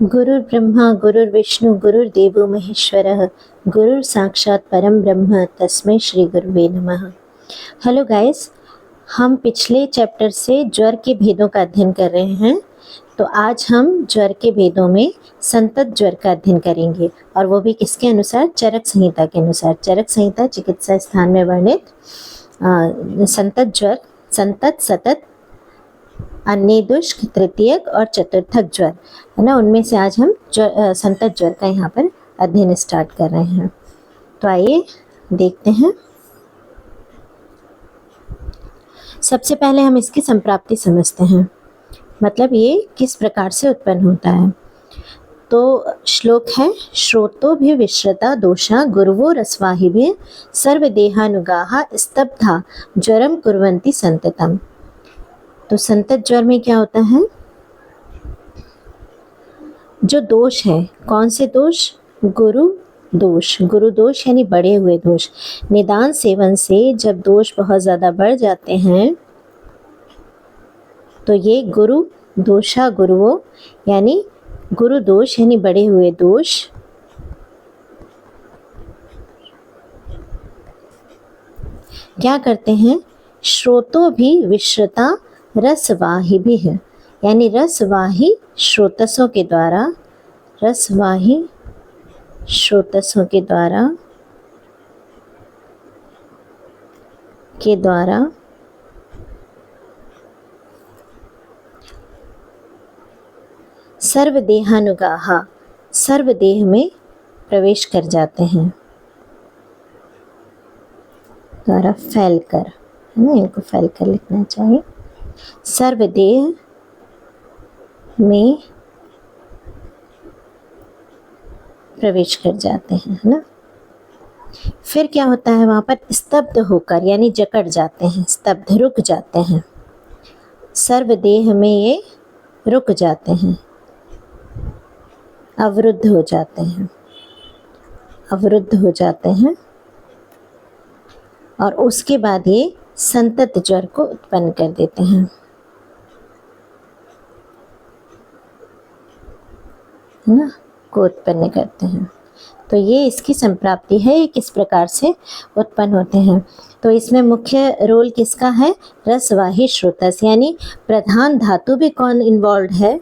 गुरुर्ब्रह्मा गुरुर्विष्णु गुरुर्देवो महेश्वरः गुरुर साक्षात परम ब्रह्म तस्मै श्री गुरुवे नमः। हेलो गाइस, हम पिछले चैप्टर से ज्वर के भेदों का अध्ययन कर रहे हैं। तो आज हम ज्वर के भेदों में संतत ज्वर का अध्ययन करेंगे, और वो भी किसके अनुसार? चरक संहिता के अनुसार। चरक संहिता चिकित्सा स्थान में वर्णित संतत ज्वर, संतत, सतत, अनिर्दुष्क, तृतीयक और चतुर्थक ज्वर है ना, उनमें से आज हम संतत ज्वर का यहाँ पर अध्ययन स्टार्ट कर रहे हैं। तो आइए देखते हैं। सबसे पहले हम इसकी संप्राप्ति समझते हैं, मतलब ये किस प्रकार से उत्पन्न होता है। तो श्लोक है, श्रोतो भी विश्रता दोषा गुरुवो रस्वाहिभि सर्वदेहानुगाः स्तब्धा ज्वरम कुर्वन्ति संततम। तो संतत ज्वर में क्या होता है? जो दोष है, कौन से दोष? गुरु दोष। गुरु दोष यानी बढ़े हुए दोष। निदान सेवन से जब दोष बहुत ज़्यादा बढ़ जाते हैं तो ये गुरु दोषा गुरुओं यानी गुरु दोष यानी बढ़े हुए दोष क्या करते हैं? श्रोतो भी विश्रता रसवाहिभिः यानी रसवाही श्रोतसों के द्वारा, रसवाही श्रोतसों के द्वारा सर्वदेहानुगाः सर्वदेह में प्रवेश कर जाते हैं, द्वारा फैलकर, है ना, इनको फैलकर लिखना चाहिए। सर्वदेह में प्रवेश कर जाते हैं, है ना। फिर क्या होता है? वहाँ पर स्तब्ध होकर यानी जकड़ जाते हैं, स्तब्ध रुक जाते हैं। सर्वदेह में ये रुक जाते हैं, अवरुद्ध हो जाते हैं, अवरुद्ध हो जाते हैं, और उसके बाद ये संतत ज्वर को उत्पन्न कर देते हैं, है ना, को उत्पन्न करते हैं। तो ये इसकी संप्राप्ति है, ये किस प्रकार से उत्पन्न होते हैं। तो इसमें मुख्य रोल किसका है? रसवाही श्रोतस, यानी प्रधान धातु भी कौन इन्वॉल्व है?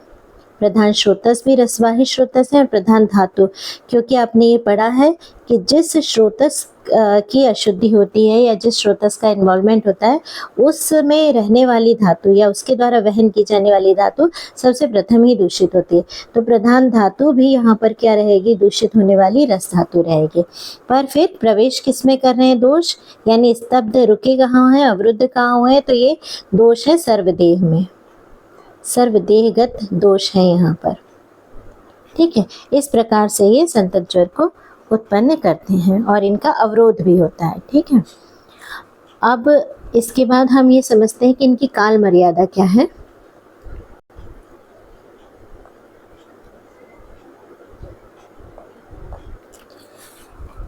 प्रधान श्रोतस भी रसवाही श्रोतस है, और प्रधान धातु, क्योंकि आपने ये पढ़ा है कि जिस श्रोतस की अशुद्धि होती है या जिस श्रोतस का इन्वॉल्वमेंट होता है उसमें रहने वाली धातु या उसके द्वारा वहन की जाने वाली धातु सबसे प्रथम ही दूषित होती है। तो प्रधान धातु भी यहाँ पर क्या रहेगी? दूषित होने वाली रस धातु रहेगी। पर फिर प्रवेश किस में कर रहे हैं? दोष, यानी स्तब्ध रुके कहाँ है, अवरुद्ध कहाँ है? तो ये दोष है सर्वदेह में, सर्वदेहगत दोष है यहाँ पर, ठीक है। इस प्रकार से ये संतत ज्वर को उत्पन्न करते हैं और इनका अवरोध भी होता है, ठीक है। अब इसके बाद हम ये समझते हैं कि इनकी काल मर्यादा क्या है।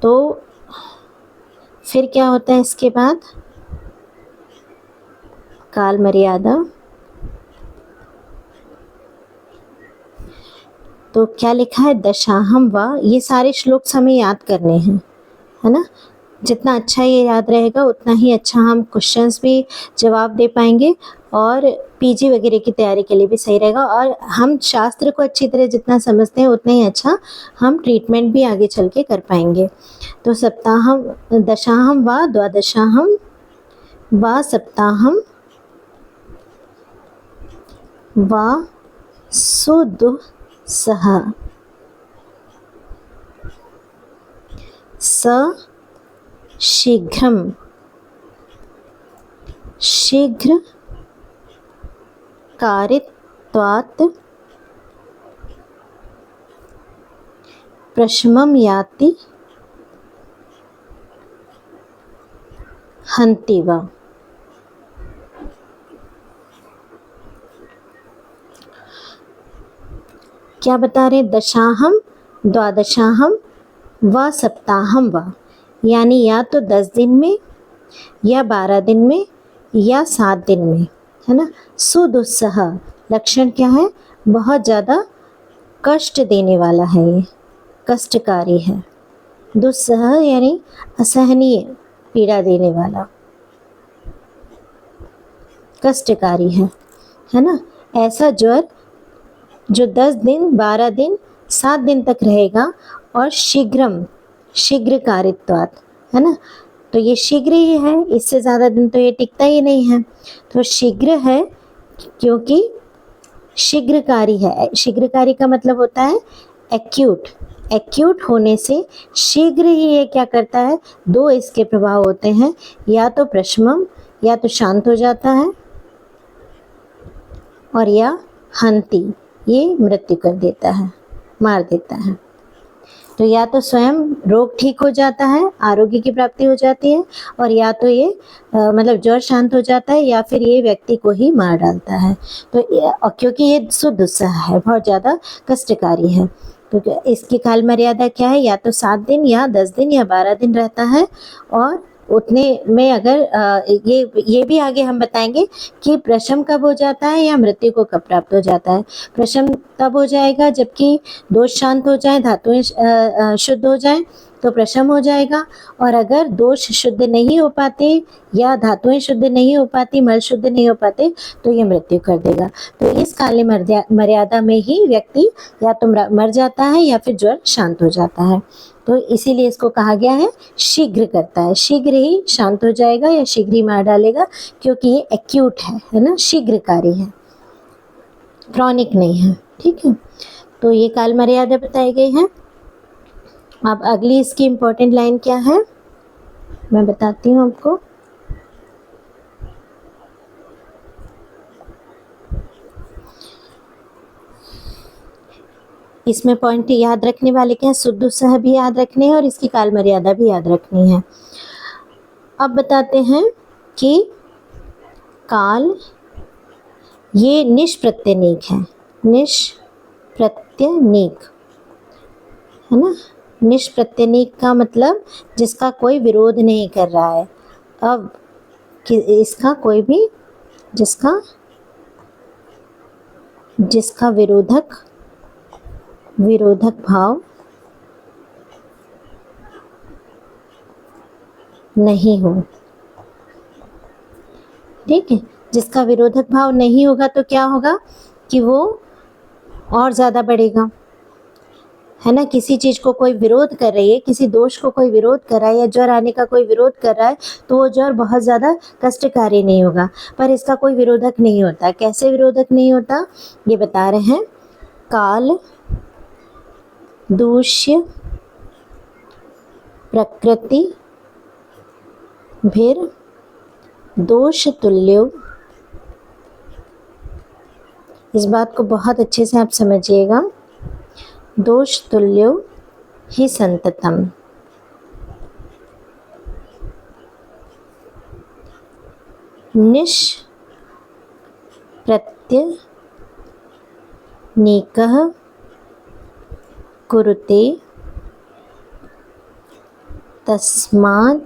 तो फिर क्या होता है इसके बाद? काल मर्यादा, तो क्या लिखा है? दशाहम व, ये सारे श्लोक हमें याद करने हैं, है ना। जितना अच्छा ये याद रहेगा उतना ही अच्छा हम क्वेश्चंस भी जवाब दे पाएंगे और पीजी वगैरह की तैयारी के लिए भी सही रहेगा। और हम शास्त्र को अच्छी तरह जितना समझते हैं उतना ही अच्छा हम ट्रीटमेंट भी आगे चल के कर पाएंगे। तो सप्ताहम, दशाहम व द्वादशाहम व सप्ताहम व सुदुः सह स शीघ्रम, शीघ्र कारित्वात् प्रशमं याति हन्ति वा। क्या बता रहे? दशाहम, द्वादशाहम व सप्ताहम व, यानी या तो 10 दिन में या 12 दिन में या 7 दिन में, है ना। सुदुस्सह, लक्षण क्या है? बहुत ज़्यादा कष्ट देने वाला है, ये कष्टकारी है। दुस्सह यानी असहनीय, पीड़ा देने वाला, कष्टकारी है ना। ऐसा ज्वर जो 10 दिन, 12 दिन, 7 दिन तक रहेगा और शीघ्रकारित्वात्, है ना। तो ये शीघ्र ही है, इससे ज़्यादा दिन तो ये टिकता ही नहीं है। तो शीघ्र है क्योंकि शीघ्रकारी है। शीघ्रकारी का मतलब होता है एक्यूट। एक्यूट होने से शीघ्र ही ये क्या करता है, दो इसके प्रभाव होते हैं, या तो प्रशमन, या तो शांत हो जाता है, और या हंति, ये मृत्यु कर देता है, मार देता है। तो या तो स्वयं रोग ठीक हो जाता है, आरोग्य की प्राप्ति हो जाती है, और या तो ये मतलब ज्वर शांत हो जाता है, या फिर ये व्यक्ति को ही मार डालता है। तो क्योंकि ये दुस्सह है, बहुत ज़्यादा कष्टकारी है, तो इसकी काल मर्यादा क्या है, या तो 7 दिन या 10 दिन या 12 दिन रहता है। और उतने में अगर ये भी आगे हम बताएंगे कि प्रशम कब हो जाता है या मृत्यु को कब प्राप्त हो जाता है। प्रशम तब हो जाएगा जबकि दोष शांत हो जाए, धातुएं शुद्ध हो जाए, तो प्रशम हो जाएगा। और अगर दोष शुद्ध नहीं हो पाते या धातुएं शुद्ध नहीं हो पाती, मल शुद्ध नहीं हो पाते, तो ये मृत्यु कर देगा। तो इस काल मर्यादा में ही व्यक्ति या तो मर जाता है या फिर ज्वर शांत हो जाता है। तो इसीलिए इसको कहा गया है शीघ्र करता है, शीघ्र ही शांत हो जाएगा या शीघ्र ही मार डालेगा, क्योंकि ये एक्यूट है ना, शीघ्रकारी है, क्रॉनिक नहीं है। ठीक है, तो ये काल मर्यादा बताई गई है। अब अगली इसकी इम्पोर्टेंट लाइन क्या है, मैं बताती हूँ आपको। इसमें पॉइंट याद रखने वाले क्या है, सुदुस्सह भी याद रखने हैं और इसकी काल मर्यादा भी याद रखनी है। अब बताते हैं कि काल ये निष्प्रत्यनीक है, निष्प्रत्यनीक है ना। निष्प्रत्यनीक का मतलब जिसका कोई विरोध नहीं कर रहा है। अब कि इसका कोई भी जिसका विरोधक भाव नहीं हो। ठीक है, जिसका विरोधक भाव नहीं होगा तो क्या होगा कि वो और ज़्यादा बढ़ेगा, है ना। किसी चीज़ को कोई विरोध कर रही है, किसी दोष को कोई विरोध कर रहा है, या ज्वर आने का कोई विरोध कर रहा है, तो वो ज्वर बहुत ज़्यादा कष्टकारी नहीं होगा। पर इसका कोई विरोधक नहीं होता। कैसे विरोधक नहीं होता, ये बता रहे हैं। काल दूष्य प्रकृति भीर दोष तुल्यो। इस बात को बहुत अच्छे से आप समझिएगा। दोष तुल्यो ही संततम। निष्प्रत्यनीकः कुरुते तस्माच्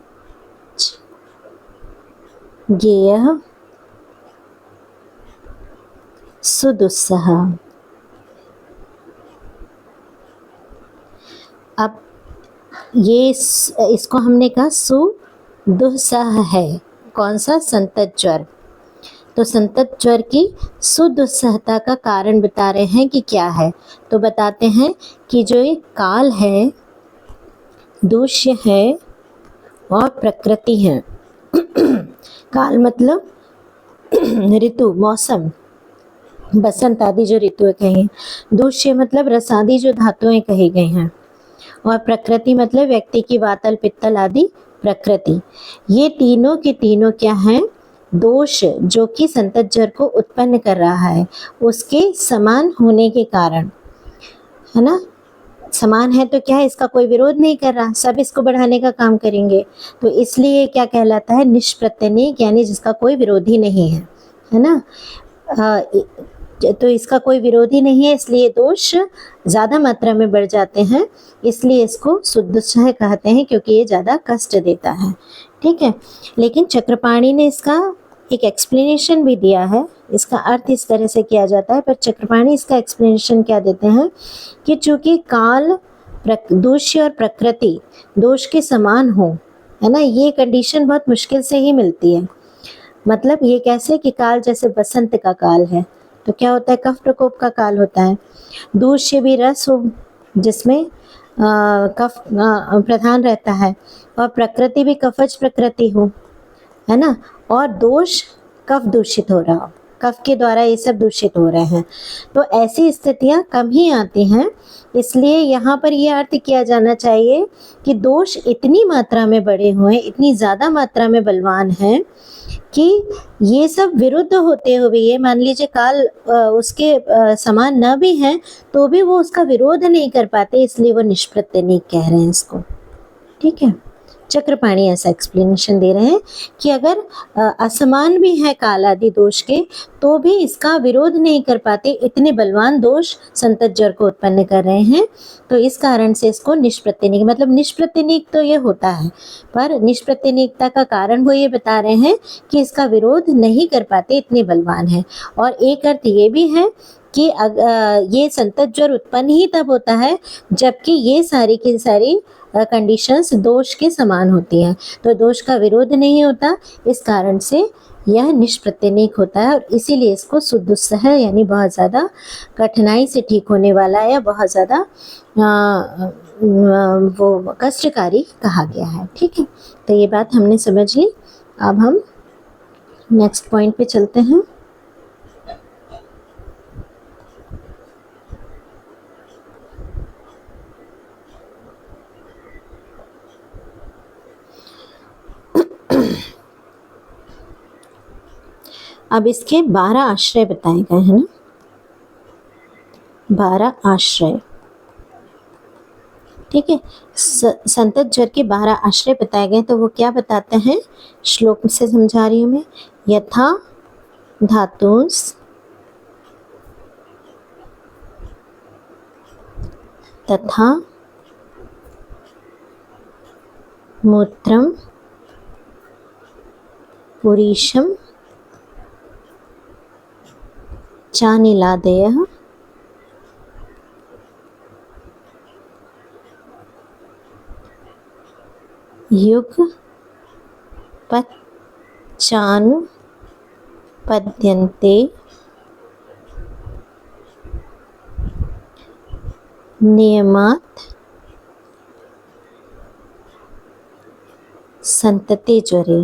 ज्ञेयः सुदुस्सह। अब ये इसको हमने कहा सुदुस्सह है। कौन सा, संतत ज्वर। तो संतत ज्वर की सुदुस्सहता का कारण बता रहे हैं कि क्या है। तो बताते हैं कि जो ये काल है, दूष्य है और प्रकृति है। काल मतलब ऋतु, मौसम, बसंत आदि जो ऋतुएं कही हैं। दूष्य मतलब रसादी जो धातुएं कही गई हैं, और प्रकृति मतलब व्यक्ति की वातल पित्तल आदि प्रकृति। ये तीनों के तीनों क्या हैं, दोष जो कि संतत ज्वर को उत्पन्न कर रहा है, उसके समान होने के कारण, है ना। समान है तो क्या है, इसका कोई विरोध नहीं कर रहा, सब इसको बढ़ाने का काम करेंगे। तो इसलिए क्या कहलाता है, निष्प्रत्यनीक, यानी जिसका कोई विरोधी नहीं है ना। तो इसका कोई विरोधी नहीं है, इसलिए दोष ज़्यादा मात्रा में बढ़ जाते हैं, इसलिए इसको सुदुस्सह कहते हैं, क्योंकि ये ज़्यादा कष्ट देता है। ठीक है, लेकिन चक्रपाणी ने इसका एक एक्सप्लेनेशन भी दिया है। इसका अर्थ इस तरह से किया जाता है, पर चक्रपाणी इसका एक्सप्लेनेशन क्या देते हैं कि चूंकि काल दूष्य और प्रकृति दोष के समान हो, है ना, ये कंडीशन बहुत मुश्किल से ही मिलती है। मतलब ये कैसे कि काल जैसे बसंत का काल है तो क्या होता है, कफ प्रकोप का काल होता है। दूष्य भी रस हो जिसमें कफ प्रधान रहता है, और प्रकृति भी कफज प्रकृति हो, है ना, और दोष कफ दूषित हो रहा हो, कफ के द्वारा ये सब दूषित हो रहे हैं। तो ऐसी स्थितियां कम ही आती हैं। इसलिए यहाँ पर यह अर्थ किया जाना चाहिए कि दोष इतनी मात्रा में बढ़े हुए, इतनी ज़्यादा मात्रा में बलवान हैं कि ये सब विरुद्ध होते हुए, ये मान लीजिए काल उसके समान न भी हैं तो भी वो उसका विरोध नहीं कर पाते, इसलिए वो निष्प्रत्यनीक कह रहे हैं इसको। ठीक है, चक्रपाणी ऐसा एक्सप्लेनेशन दे रहे हैं कि अगर असमान भी है काल आदि दोष के तो भी इसका विरोध नहीं कर पाते, इतने बलवान दोष संतज्वर को उत्पन्न कर रहे हैं। तो इस कारण से इसको निष्प्रत्यनीक, मतलब निष्प्रत्यनीक तो ये होता है, पर निष्प्रत्यनीकता का कारण वो ये बता रहे हैं कि इसका विरोध नहीं कर पाते, इतने बलवान है। और एक अर्थ ये भी है कि ये संतज्वर उत्पन्न ही तब होता है जबकि ये सारी की सारी कंडीशंस दोष के समान होती हैं, तो दोष का विरोध नहीं होता, इस कारण से यह निष्प्रत्यनीक होता है। और इसीलिए इसको सुदुस्सह यानी बहुत ज़्यादा कठिनाई से ठीक होने वाला या बहुत ज़्यादा वो कष्टकारी कहा गया है। ठीक है, तो ये बात हमने समझ ली। अब हम नेक्स्ट पॉइंट पे चलते हैं। अब इसके 12 आश्रय बताए गए हैं ना, 12 आश्रय। ठीक है, संतज्वर के 12 आश्रय बताए गए, तो वो क्या बताते हैं, श्लोक से समझा रही हूँ मैं। यथा धातुंस तथा मूत्रम पुरीशम चानिलादयः युगपच्चानुपद्यन्ते नियमात् संतते ज्वरे।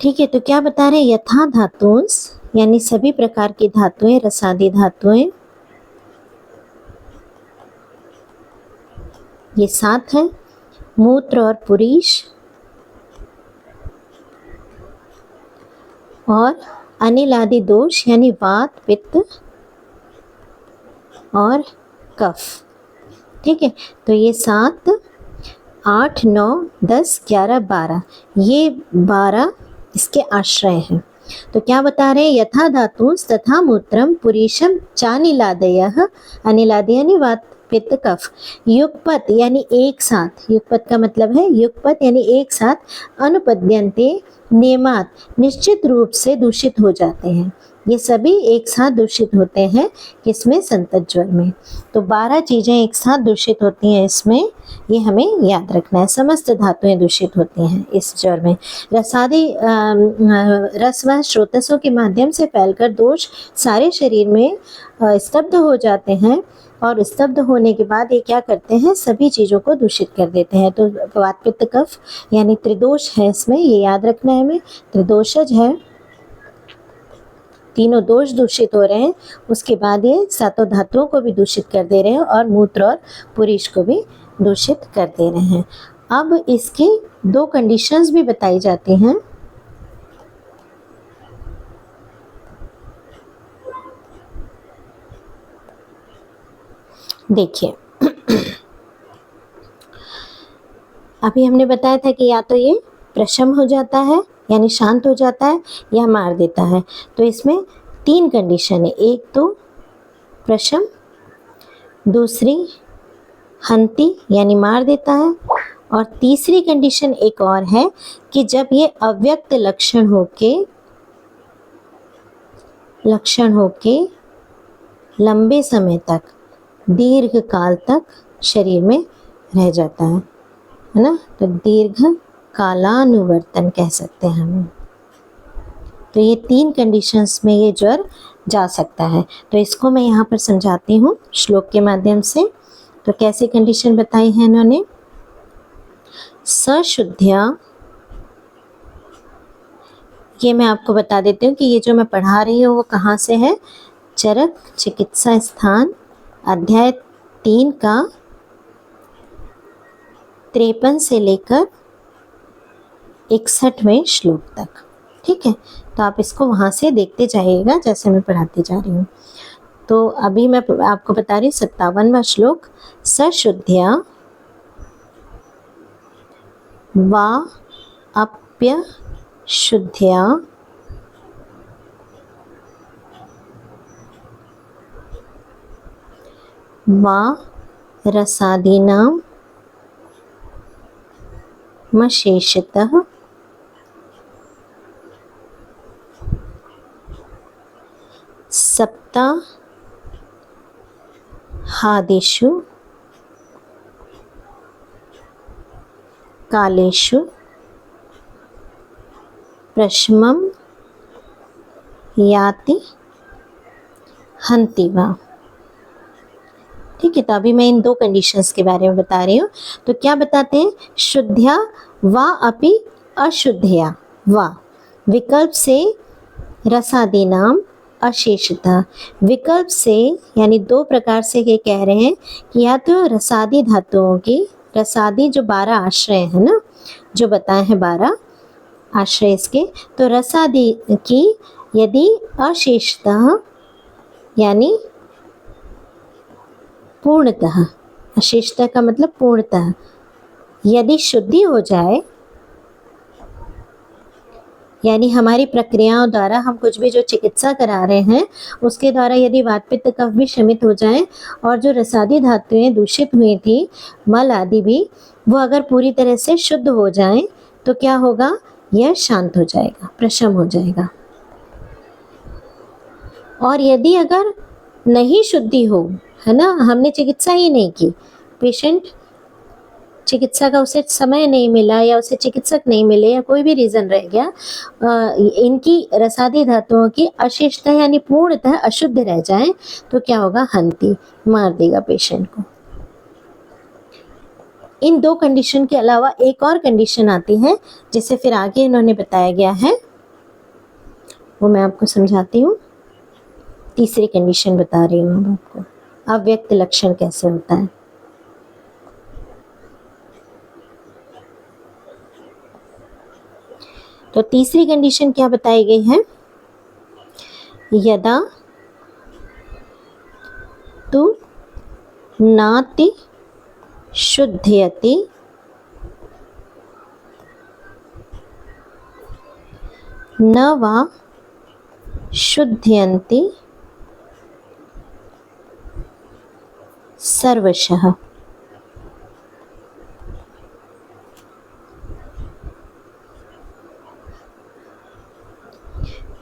ठीक है, तो क्या बता रहे हैं, यथा धातुंस यानी सभी प्रकार की धातुएं, रसादी धातुएं, ये 7 हैं। मूत्र और पुरीश और अनिल आदि दोष यानी वात पित्त और कफ। ठीक है, तो ये 7, 8, 9, 10, 11, 12, ये 12 इसके आश्रय हैं। तो क्या बता रहे हैं, यथा धातुंस तथा मूत्रम पुरीशम चानिलादयः, अनिलादि यानी वात पित्त कफ, युगपत यानी एक साथ, युगपत का मतलब है युगपत यानी एक साथ, अनुपद्यन्ते नियमात निश्चित रूप से दूषित हो जाते हैं। ये सभी एक साथ दूषित होते हैं किसमें, संतज्वर में। तो 12 चीज़ें एक साथ दूषित होती हैं इसमें, ये हमें याद रखना है। समस्त धातुएं दूषित होती हैं इस ज्वर में। रसादी रस व स्रोतसों के माध्यम से फैलकर दोष सारे शरीर में स्तब्ध हो जाते हैं, और स्तब्ध होने के बाद ये क्या करते हैं, सभी चीज़ों को दूषित कर देते हैं। तो वात पित्त कफ यानी त्रिदोष है इसमें, ये याद रखना है हमें, त्रिदोषज है, तीनों दोष दूषित हो रहे हैं। उसके बाद ये 7 धातुओं को भी दूषित कर दे रहे हैं और मूत्र और पुरीश को भी दूषित कर दे रहे हैं। अब इसकी 2 कंडीशंस भी बताई जाती हैं। देखिए अभी हमने बताया था कि या तो ये प्रशम हो जाता है यानी शांत हो जाता है, या मार देता है। तो इसमें 3 कंडीशन है, एक तो प्रशम, दूसरी हंति यानी मार देता है। और तीसरी कंडीशन एक और है कि जब ये अव्यक्त लक्षण होके लंबे समय तक, दीर्घ काल तक शरीर में रह जाता है ना, तो दीर्घ कालानुवर्तन कह सकते हैं हम। तो ये 3 कंडीशंस में ये ज्वर जा सकता है। तो इसको मैं यहाँ पर समझाती हूँ श्लोक के माध्यम से। तो कैसी कंडीशन बताई है इन्होंने? सशुद्ध्या, ये मैं आपको बता देती हूँ कि ये जो मैं पढ़ा रही हूँ वो कहाँ से है। चरक चिकित्सा स्थान अध्याय 3 का 53 से लेकर 61वें श्लोक तक। ठीक है, तो आप इसको वहाँ से देखते जाइएगा जैसे मैं पढ़ाती जा रही हूँ। तो अभी मैं आपको बता रही हूँ 57वां श्लोक। सशुद्ध्या वा अप्य शुद्ध्या वा रसादीनां मशेषतः सप्ताहादिषु कालेषु प्रशमं याति हन्ति वा। ठीक है, तो अभी मैं इन 2 कंडीशंस के बारे में बता रही हूँ। तो क्या बताते हैं? शुद्ध्या वा अपि अशुद्ध्या वा, विकल्प से रसादीनाम अशेषतः, विकल्प से यानी 2 प्रकार से ये कह रहे हैं कि या तो रसादी धातुओं की, रसादी जो 12 आश्रय है ना, जो बताए हैं 12 आश्रय इसके, तो रसादी की यदि अशेषतः यानी पूर्णतः, अशेषतः का मतलब पूर्णतः, यदि शुद्धि हो जाए, यानी हमारी प्रक्रियाओं द्वारा हम कुछ भी जो चिकित्सा करा रहे हैं उसके द्वारा यदि वात पित्त कफ भी शमित हो जाए और जो रसादी धातुएं दूषित हुई थी, मल आदि भी, वो अगर पूरी तरह से शुद्ध हो जाए तो क्या होगा? यह शांत हो जाएगा, प्रशम हो जाएगा। और यदि अगर नहीं शुद्धि हो, है ना, हमने चिकित्सा ही नहीं की, पेशेंट चिकित्सा का उसे समय नहीं मिला या उसे चिकित्सक नहीं मिले या कोई भी रीज़न रह गया, इनकी रसादी धातुओं की अशेषतः यानी पूर्णतः अशुद्ध रह जाए तो क्या होगा? हंति, मार देगा पेशेंट को। इन 2 कंडीशन के अलावा एक और कंडीशन आती है जिसे फिर आगे इन्होंने बताया गया है, वो मैं आपको समझाती हूँ। तीसरी कंडीशन बता रही हूँ आपको, अव्यक्त लक्षण कैसे होता है। तो तीसरी कंडीशन क्या बताई गई है? यदा तु नाति शुद्धयति न वा शुद्धयन्ति सर्वशः।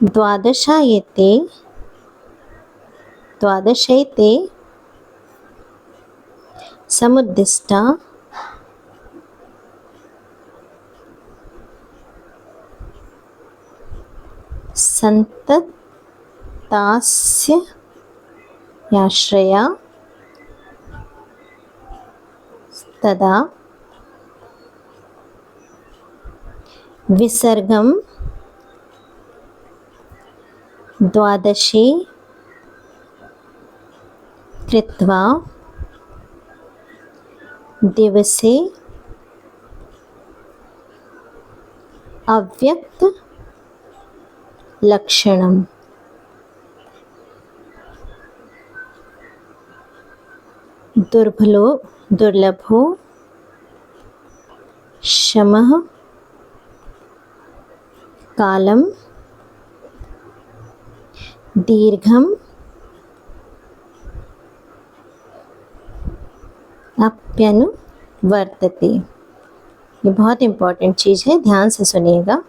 द्वादशैते समुद्दिष्टा संततास्य याश्रया तदा विसर्गम द्वादशी कृत्वा दिवसे अव्यक्त लक्षणम। दुर्लभो शमः कालम दीर्घम आप्यनुवर्तते। ये बहुत इंपॉर्टेंट चीज़ है, ध्यान से सुनिएगा।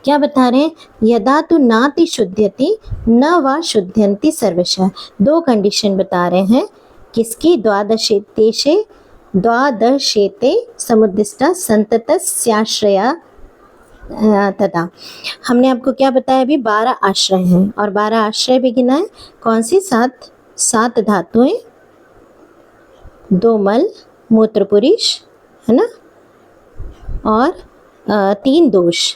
क्या बता रहे हैं? यदा तु नाति शुद्ध्यति न वा शुद्ध्यन्ति सर्वशः। दो कंडीशन बता रहे हैं किसकी? द्वादशेते समुद्दिष्टा संततस्याश्रया तथा। हमने आपको क्या बताया अभी? 12 आश्रय हैं और 12 आश्रय भी गिना है। कौन सी? सात धातुएं, 2 मल, मूत्र पुरुष, है ना, और 3 दोष।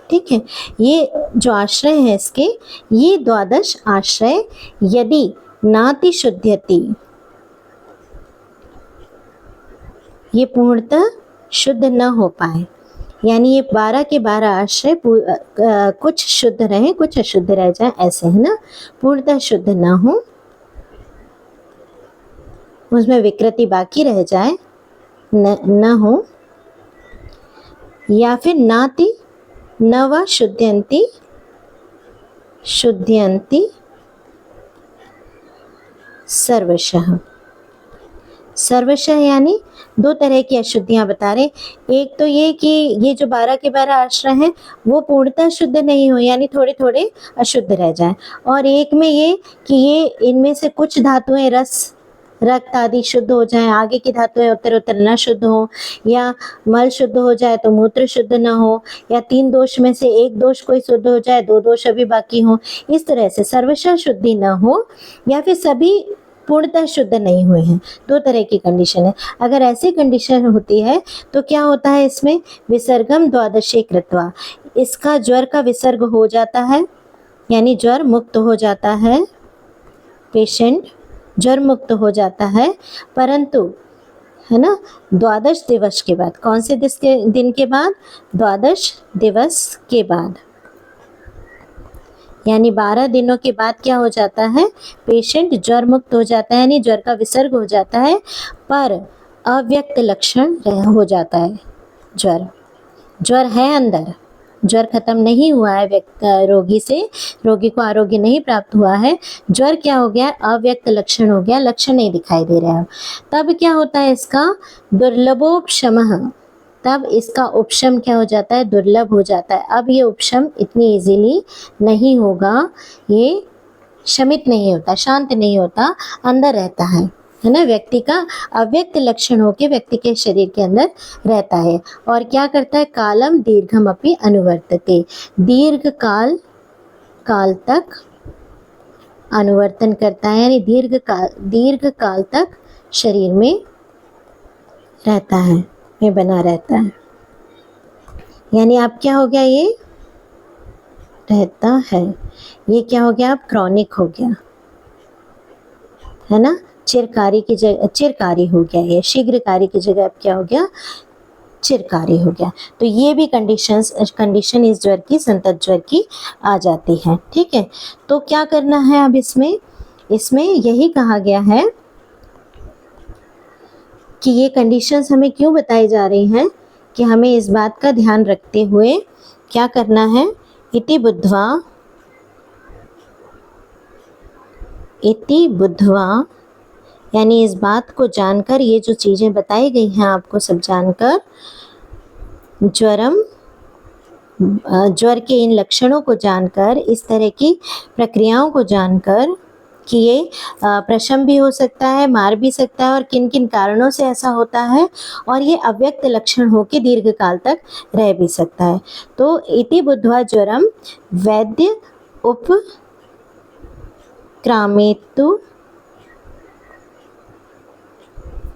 ठीक है, ये जो आश्रय है इसके, ये 12 आश्रय यदि नाति शुद्ध्यति, ये पूर्णतः शुद्ध न हो पाए, यानी ये 12 के 12 आश्रय कुछ शुद्ध रहें कुछ अशुद्ध रह जाए, ऐसे, है ना, पूर्णतः शुद्ध ना हो, उसमें विकृति बाकी रह जाए, न हो, या फिर नाति न वा शुद्ध्यन्ति सर्वशः। सर्वशः यानी 2 तरह की अशुद्धियां बता रहे। एक तो ये कि ये जो 12 के 12 आश्रय हैं वो पूर्णतः शुद्ध नहीं हो, यानी थोड़े थोड़े अशुद्ध रह जाएं, और एक में ये कि ये इनमें से कुछ धातुएं, रस, रक्त आदि शुद्ध हो जाएं, आगे की धातुएं उत्तर उत्तर न शुद्ध हो, या मल शुद्ध हो जाए तो मूत्र शुद्ध न हो, या 3 दोष में से 1 दोष कोई शुद्ध हो जाए, 2 दोष अभी बाकी हो, इस तरह से सर्वशः शुद्धि न हो, या फिर सभी पूर्णतः शुद्ध नहीं हुए हैं। 2 तरह की कंडीशन है। अगर ऐसी कंडीशन होती है तो क्या होता है इसमें? विसर्गम द्वादशे कृत्वा, इसका ज्वर का विसर्ग हो जाता है, यानी ज्वर मुक्त हो जाता है, पेशेंट ज्वर मुक्त हो जाता है, परंतु, है ना, 12 दिवस के बाद। कौन से दिन के बाद? 12 दिवस के बाद, यानी 12 दिनों के बाद क्या हो जाता है? पेशेंट ज्वर मुक्त हो जाता है, यानी ज्वर का विसर्ग हो जाता है, पर अव्यक्त लक्षण हो जाता है। ज्वर है अंदर, ज्वर खत्म नहीं हुआ है रोगी से, रोगी को आरोग्य नहीं प्राप्त हुआ है, ज्वर क्या हो गया? अव्यक्त लक्षण हो गया, लक्षण नहीं दिखाई दे रहा है। तब क्या होता है इसका? दुर्लभोपशमः, तब इसका उपशम क्या हो जाता है? दुर्लभ हो जाता है। अब ये उपशम इतनी इजीली नहीं होगा, ये शमित नहीं होता, शांत नहीं होता, अंदर रहता है ना, व्यक्ति का अव्यक्त लक्षण होके व्यक्ति के शरीर के अंदर रहता है। और क्या करता है? कालम दीर्घम अपि अनुवर्तते, दीर्घ काल तक अनुवर्तन करता है, यानी दीर्घ काल तक शरीर में रहता है, में बना रहता है। यानी अब क्या हो गया? ये रहता है, ये क्या हो गया? अब क्रॉनिक हो गया, है ना, चिरकारी की जगह चिरकारी हो गया, ये शीघ्रकारी की जगह अब क्या हो गया? चिरकारी हो गया। तो ये भी कंडीशन इस ज्वर की, संतत ज्वर की आ जाती है। ठीक है, तो क्या करना है अब इसमें यही कहा गया है कि ये कंडीशंस हमें क्यों बताई जा रही हैं कि हमें इस बात का ध्यान रखते हुए क्या करना है? इति बुद्धवा, यानी इस बात को जानकर, ये जो चीज़ें बताई गई हैं आपको सब जानकर, ज्वर के इन लक्षणों को जानकर, इस तरह की प्रक्रियाओं को जानकर कि ये प्रशम भी हो सकता है, मार भी सकता है, और किन किन कारणों से ऐसा होता है, और ये अव्यक्त लक्षण होकर दीर्घ काल तक रह भी सकता है। तो इति बुद्ध्वा ज्वरम वैद्य उपक्रामेतु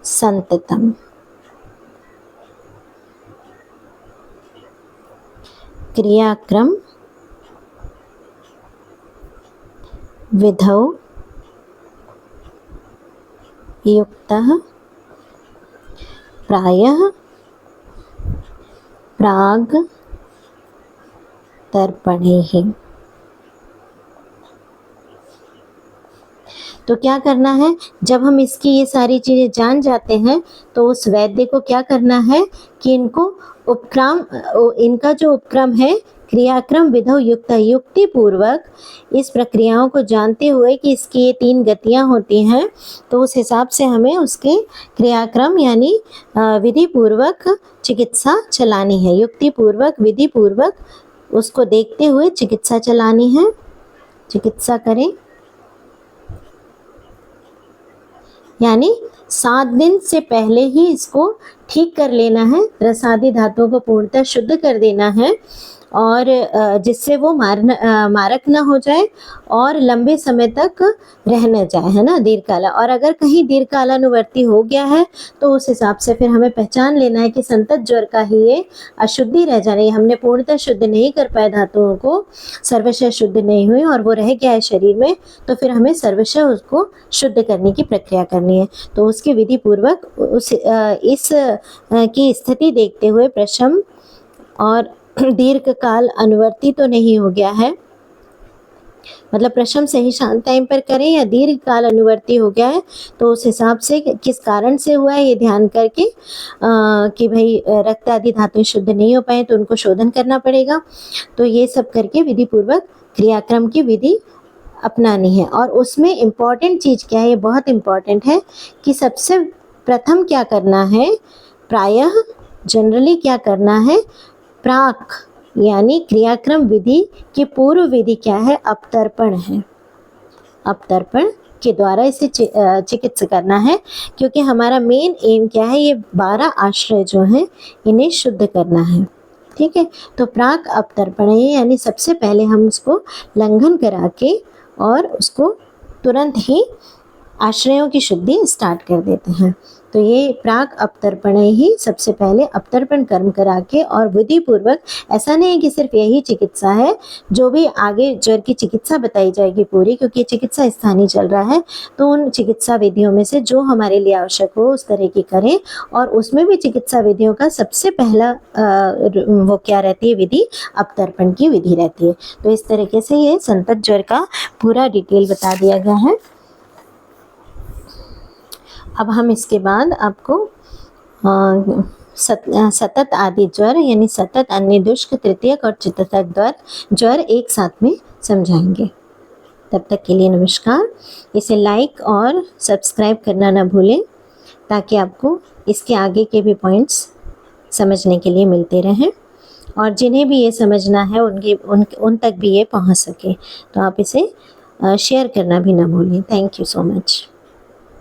संततम। क्रियाक्रम विधौ युक्तः प्रायः प्राग तर्पणैः। तो क्या करना है? जब हम इसकी ये सारी चीज़ें जान जाते हैं तो उस वैद्य को क्या करना है कि इनका जो उपक्रम है, क्रियाक्रम विधौ युक्त है, युक्ति पूर्वक इस प्रक्रियाओं को जानते हुए कि इसकी ये 3 गतियां होती हैं, तो उस हिसाब से हमें उसके क्रियाक्रम यानी विधि पूर्वक चिकित्सा चलानी है। युक्ति पूर्वक विधि पूर्वक उसको देखते हुए चिकित्सा चलानी है, चिकित्सा करें। यानी 7 दिन से पहले ही इसको ठीक कर लेना है, रसादी धातुओं को पूर्णतः शुद्ध कर देना है और जिससे वो मारक ना हो जाए और लंबे समय तक रह न जाए, है ना, दीर्घकाला। और अगर कहीं दीर्घकालानुवर्ती हो गया है तो उस हिसाब से फिर हमें पहचान लेना है कि संतत ज्वर का ही ये अशुद्धि रह जा रही है, हमने पूर्णतः शुद्ध नहीं कर पाए धातुओं को, सर्वशः शुद्ध नहीं हुई और वो रह गया है शरीर में, तो फिर हमें सर्वशः उसको शुद्ध करने की प्रक्रिया करनी है। तो उसकी विधि पूर्वक इस की स्थिति देखते हुए प्रशम और दीर्घकाल अनुवर्ती तो नहीं हो गया है, मतलब प्रशम से ही शांत टाइम पर करें, या दीर्घकाल अनुवर्ती हो गया है तो उस हिसाब से किस कारण से हुआ है ये ध्यान करके कि भाई रक्त आदि धातुएं शुद्ध नहीं हो पाए तो उनको शोधन करना पड़ेगा। तो ये सब करके विधि पूर्वक क्रियाक्रम की विधि अपनानी है। और उसमें इम्पॉर्टेंट चीज़ क्या है, ये बहुत इम्पॉर्टेंट है कि सबसे प्रथम क्या करना है, प्रायः जनरली क्या करना है, प्राक यानी क्रियाक्रम विधि की पूर्व विधि क्या है, अपतर्पण है। अपतर्पण के द्वारा इसे चिकित्सा करना है, क्योंकि हमारा मेन एम क्या है, ये 12 आश्रय जो हैं इन्हें शुद्ध करना है। ठीक है, तो प्राक अपतर्पण है, यानी सबसे पहले हम उसको लंघन करा के और उसको तुरंत ही आश्रयों की शुद्धि स्टार्ट कर देते हैं। तो ये प्राक अपतर्पण ही सबसे पहले अपतर्पण कर्म करा के और विधि पूर्वक, ऐसा नहीं है कि सिर्फ यही चिकित्सा है, जो भी आगे ज्वर की चिकित्सा बताई जाएगी पूरी, क्योंकि चिकित्सा स्थानीय चल रहा है, तो उन चिकित्सा विधियों में से जो हमारे लिए आवश्यक हो उस तरह की करें। और उसमें भी चिकित्सा विधियों का सबसे पहला वो क्या रहती है, विधि अपतर्पण की विधि रहती है। तो इस तरीके से ये संतत ज्वर का पूरा डिटेल बता दिया गया है। अब हम इसके बाद आपको सतत आदि ज्वर यानी सतत अन्य दुष्क तृतीयक और चतुर्थक ज्वर एक साथ में समझाएंगे। तब तक के लिए नमस्कार। इसे लाइक और सब्सक्राइब करना ना भूलें, ताकि आपको इसके आगे के भी पॉइंट्स समझने के लिए मिलते रहें, और जिन्हें भी ये समझना है उन तक भी ये पहुंच सके। तो आप इसे शेयर करना भी ना भूलें। Thank you so much.